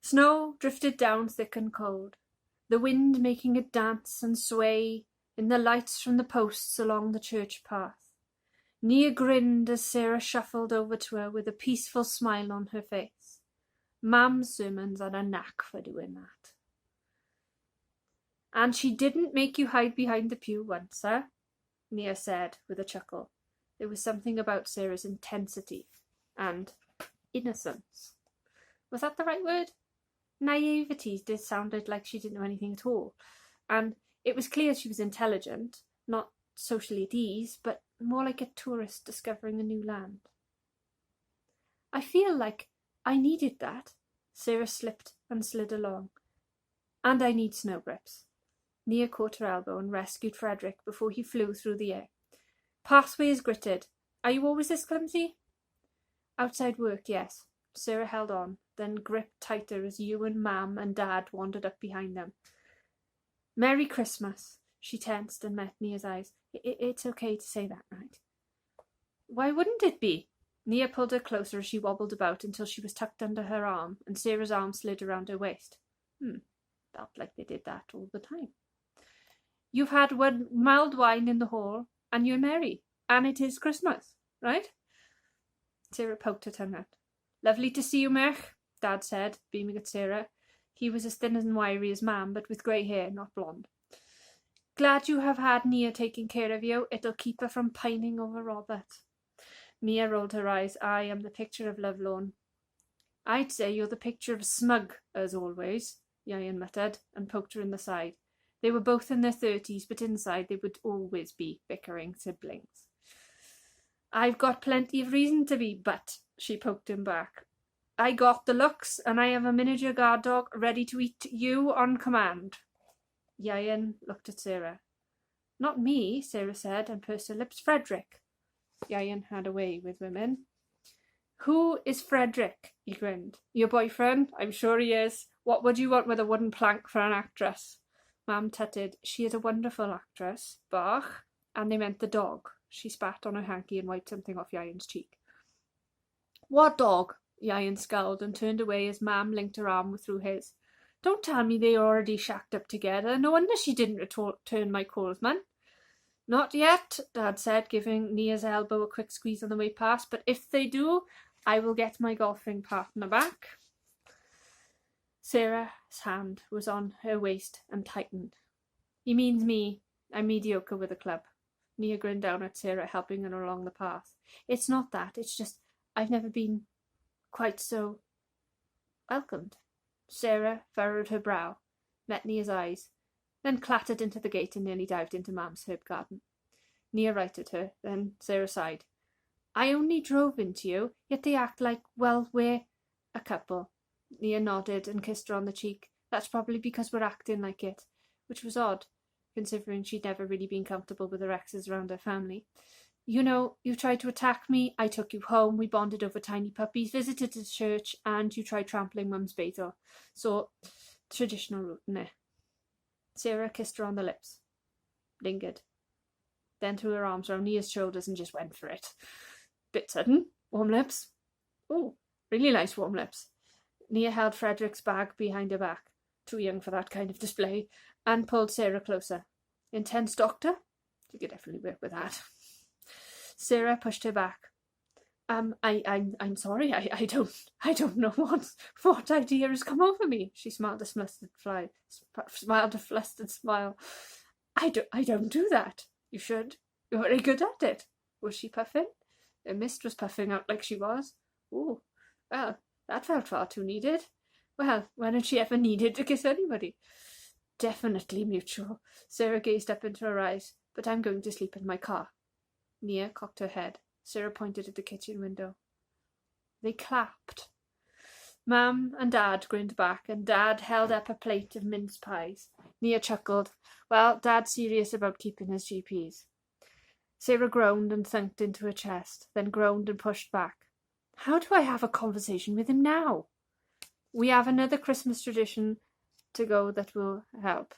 Snow drifted down thick and cold, the wind making it dance and sway in the lights from the posts along the church path. Nia grinned as Sarah shuffled over to her with a peaceful smile on her face. Mum's sermons had a knack for doing that. And she didn't make you hide behind the pew once, eh? Nia said with a chuckle. There was something about Sarah's intensity and innocence. Was that the right word? Naivety did sounded like she didn't know anything at all. And it was clear she was intelligent, not socially at ease, but more like a tourist discovering a new land. I feel like I needed that. Sarah slipped and slid along. And I need snow grips. Nia caught her elbow and rescued Frederick before he flew through the air. Pathway is gritted. Are you always this clumsy? Outside work, yes. Sarah held on, then gripped tighter as Ewan, Mam and Dad wandered up behind them. Merry Christmas. She tensed and met Nia's eyes. It's okay to say that, right? Why wouldn't it be? Nia pulled her closer as she wobbled about until she was tucked under her arm and Sarah's arm slid around her waist. Felt like they did that all the time. You've had one mild wine in the hall and you're merry, and it is Christmas, right? Sarah poked her tongue out. Lovely to see you, Mech, Dad said, beaming at Sarah. He was as thin and wiry as Mam, but with grey hair, not blonde. Glad you have had Nia taking care of you. It'll keep her from pining over Robert. Nia rolled her eyes. I am the picture of lovelorn. I'd say you're the picture of smug, as always, Yayan muttered, and poked her in the side. They were both in their 30s, but inside they would always be bickering siblings. I've got plenty of reason to be, but, she poked him back. I got the looks, and I have a miniature guard dog ready to eat you on command. Yayan looked at Sarah. Not me, Sarah said, and pursed her lips. Frederick. Yayan had a way with women. Who is Frederick? He grinned. Your boyfriend? I'm sure he is. What would you want with a wooden plank for an actress? Mam tutted. She is a wonderful actress, Bach, and they meant the dog. She spat on her hanky and wiped something off Yayan's cheek. What dog? Yayan scowled and turned away as Mam linked her arm through his. Don't tell me they are already shacked up together. No wonder she didn't return my calls, man. Not yet, Dad said, giving Nia's elbow a quick squeeze on the way past, but if they do, I will get my golfing partner back. Sarah's hand was on her waist and tightened. He means me. I'm mediocre with a club. Nia grinned down at Sarah, helping her along the path. It's not that. It's just I've never been quite so welcomed. Sarah furrowed her brow, met Nia's eyes, then clattered into the gate and nearly dived into Mam's herb garden. Nia righted her, then Sarah sighed. I only drove into you, yet they act like, well, we're a couple. Nia nodded and kissed her on the cheek. That's probably because we're acting like it, which was odd, considering she'd never really been comfortable with her exes around her family. You know, you tried to attack me, I took you home, we bonded over tiny puppies, visited the church, and you tried trampling Mum's beetle. So, traditional route, nah. Sarah kissed her on the lips, lingered, then threw her arms around Nia's shoulders and just went for it. Bit sudden. Warm lips. Oh, really nice warm lips. Nia held Frederick's bag behind her back, too young for that kind of display, and pulled Sarah closer. Intense doctor? You could definitely work with that. Sarah pushed her back. I'm sorry. I don't know what idea has come over me. She smiled a flustered smile. I don't do that. You should. You're very good at it. Was she puffing? Her mist was puffing out like she was. Oh, well, that felt far too needed. Well, when had she ever needed to kiss anybody? Definitely mutual. Sarah gazed up into her eyes. But I'm going to sleep in my car. Nia cocked her head. Sarah pointed at the kitchen window. They clapped. Mam and Dad grinned back, and Dad held up a plate of mince pies. Nia chuckled. Well, Dad's serious about keeping his GPs. Sarah groaned and thunked into her chest, then groaned and pushed back. How do I have a conversation with him now? We have another Christmas tradition to go that will help.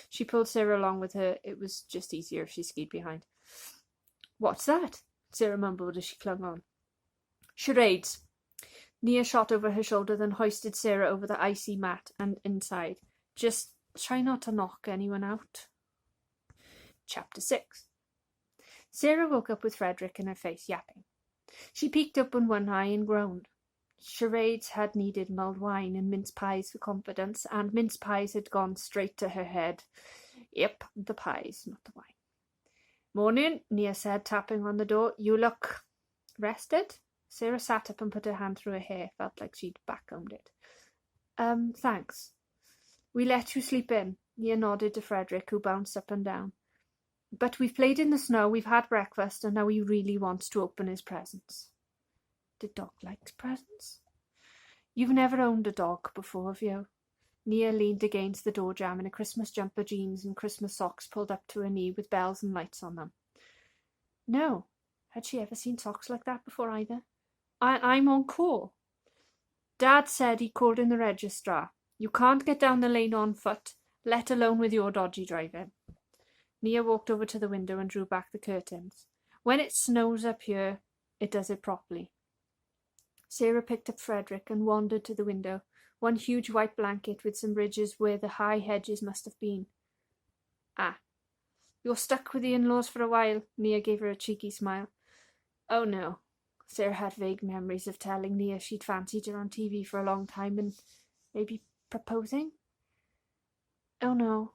She pulled Sarah along with her. It was just easier if she skied behind. What's that? Sarah mumbled as she clung on. Charades. Nia shot over her shoulder, then hoisted Sarah over the icy mat and inside. Just try not to knock anyone out. Chapter 6. Sarah woke up with Frederick in her face, yapping. She peeked up on one eye and groaned. Charades had needed mulled wine and mince pies for confidence, and mince pies had gone straight to her head. Yep, the pies, not the wine. Morning, Nia said, tapping on the door. You look rested? Sarah sat up and put her hand through her hair. Felt like she'd backcombed it. Thanks. We let you sleep in. Nia nodded to Frederick, who bounced up and down. But we've played in the snow, we've had breakfast, and now he really wants to open his presents. The dog likes presents? You've never owned a dog before, have you? Nia leaned against the door jamb in a Christmas jumper, jeans, and Christmas socks pulled up to her knee with bells and lights on them. No. Had she ever seen socks like that before either? I'm on call. Dad said he called in the registrar. You can't get down the lane on foot, let alone with your dodgy driving. Nia walked over to the window and drew back the curtains. When it snows up here, it does it properly. Sarah picked up Frederick and wandered to the window, one huge white blanket with some ridges where the high hedges must have been. Ah, you're stuck with the in-laws for a while, Nia gave her a cheeky smile. Oh no. Sarah had vague memories of telling Nia she'd fancied her on TV for a long time and maybe proposing. Oh no.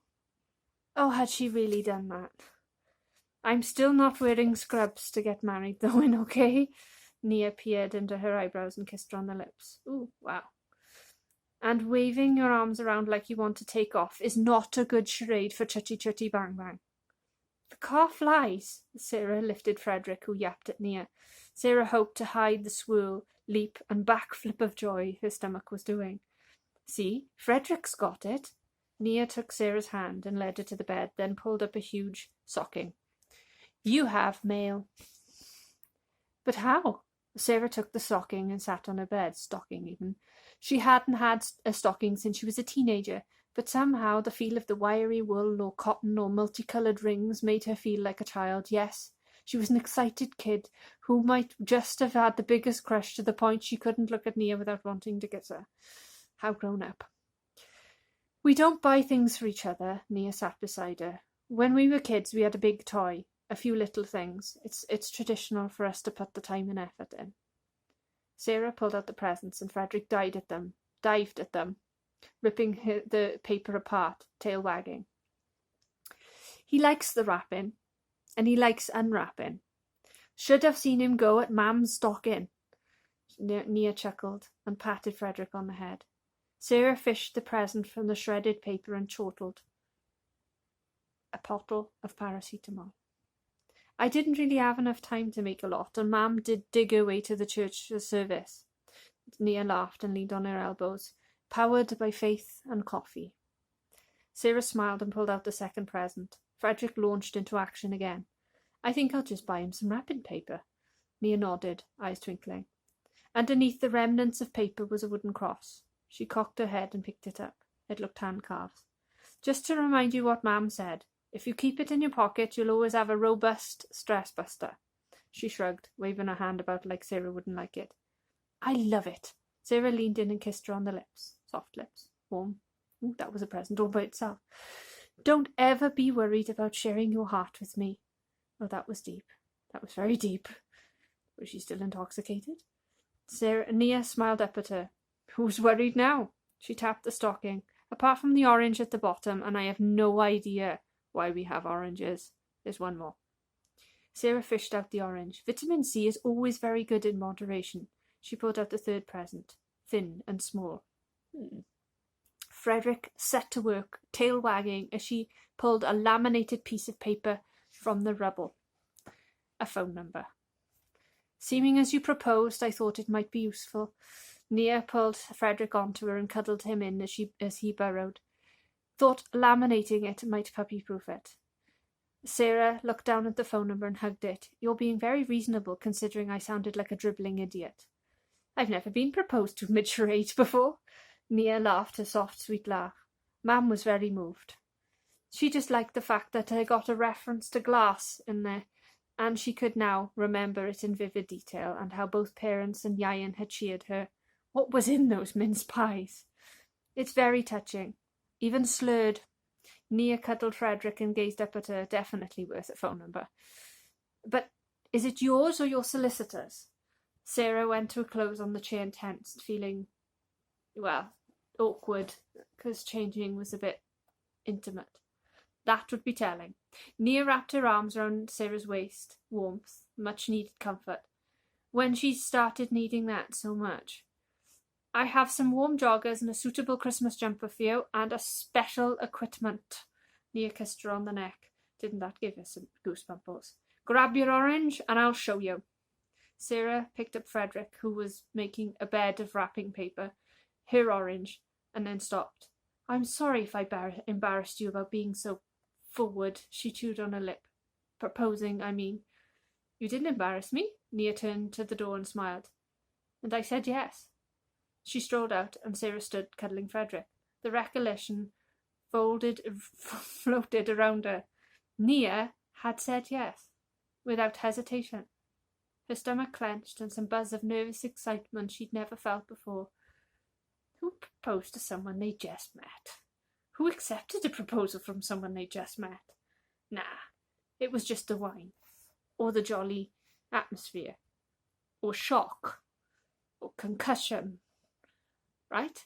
Oh, had she really done that? I'm still not wearing scrubs to get married though, in okay? Nia peered under her eyebrows and kissed her on the lips. Ooh, wow. And waving your arms around like you want to take off is not a good charade for chutty chutty bang bang. The car flies. Sarah lifted Frederick, who yapped at Nia. Sarah hoped to hide the swirl, leap, and backflip of joy her stomach was doing. See, Frederick's got it. Nia took Sarah's hand and led her to the bed, then pulled up a huge stocking. You have mail. But how? Sarah took the stocking and sat on her bed, stocking even. She hadn't had a stocking since she was a teenager, but somehow the feel of the wiry wool or cotton or multicoloured rings made her feel like a child. Yes, she was an excited kid who might just have had the biggest crush to the point she couldn't look at Nia without wanting to kiss her. How grown up. We don't buy things for each other, Nia sat beside her. When we were kids, we had a big toy, a few little things. It's traditional for us to put the time and effort in. Sarah pulled out the presents and Frederick dived at them, ripping the paper apart, tail wagging. He likes the wrapping, and he likes unwrapping. Should have seen him go at Mam's stocking. Nia chuckled and patted Frederick on the head. Sarah fished the present from the shredded paper and chortled. A bottle of paracetamol. I didn't really have enough time to make a lot, and Mam did dig her way to the church service. Nia laughed and leaned on her elbows, powered by faith and coffee. Sarah smiled and pulled out the second present. Frederick launched into action again. I think I'll just buy him some wrapping paper. Nia nodded, eyes twinkling. Underneath the remnants of paper was a wooden cross. She cocked her head and picked it up. It looked hand-carved. Just to remind you what Mam said. If you keep it in your pocket, you'll always have a robust stress buster. She shrugged, waving her hand about like Sarah wouldn't like it. I love it. Sarah leaned in and kissed her on the lips. Soft lips. Warm. Ooh, that was a present all by itself. Don't ever be worried about sharing your heart with me. Oh, that was deep. That was very deep. Was she still intoxicated? Nia smiled up at her. Who's worried now? She tapped the stocking. Apart from the orange at the bottom, and I have no idea why we have oranges. There's one more. Sarah fished out the orange. Vitamin C is always very good in moderation. She pulled out the third present, thin and small. Frederick set to work, tail wagging, as she pulled a laminated piece of paper from the rubble. A phone number. Seeming as you proposed, I thought it might be useful. Nia pulled Frederick onto her and cuddled him in as he burrowed. Thought laminating it might puppy-proof it. Sarah looked down at the phone number and hugged it. You're being very reasonable, considering I sounded like a dribbling idiot. I've never been proposed to mid-charade before. Nia laughed a soft, sweet laugh. Mam was very moved. She just liked the fact that I got a reference to glass in there, and she could now remember it in vivid detail, and how both parents and Yayan had cheered her what was in those mince pies. It's very touching, even slurred. Nia cuddled Frederick and gazed up at her. Definitely worth a phone number. But is it yours or your solicitor's? Sarah went to a close on the chair and tensed, feeling, well, awkward, because changing was a bit intimate. That would be telling. Nia wrapped her arms around Sarah's waist. Warmth, much needed comfort. When she started needing that so much. I have some warm joggers and a suitable Christmas jumper for you, and a special equipment. Nia kissed her on the neck. Didn't that give her some goosebumples? Grab your orange and I'll show you. Sarah picked up Frederick, who was making a bed of wrapping paper, her orange, and then stopped. I'm sorry if I embarrassed you about being so forward, she chewed on her lip. Proposing, I mean. You didn't embarrass me. Nia turned to the door and smiled. And I said yes. She strolled out, and Sarah stood cuddling Frederick. The recollection floated around her. Nia had said yes, without hesitation. Her stomach clenched, and some buzz of nervous excitement she'd never felt before. Who proposed to someone they just met? Who accepted a proposal from someone they just met? Nah, it was just the wine, or the jolly atmosphere, or shock, or concussion. Right?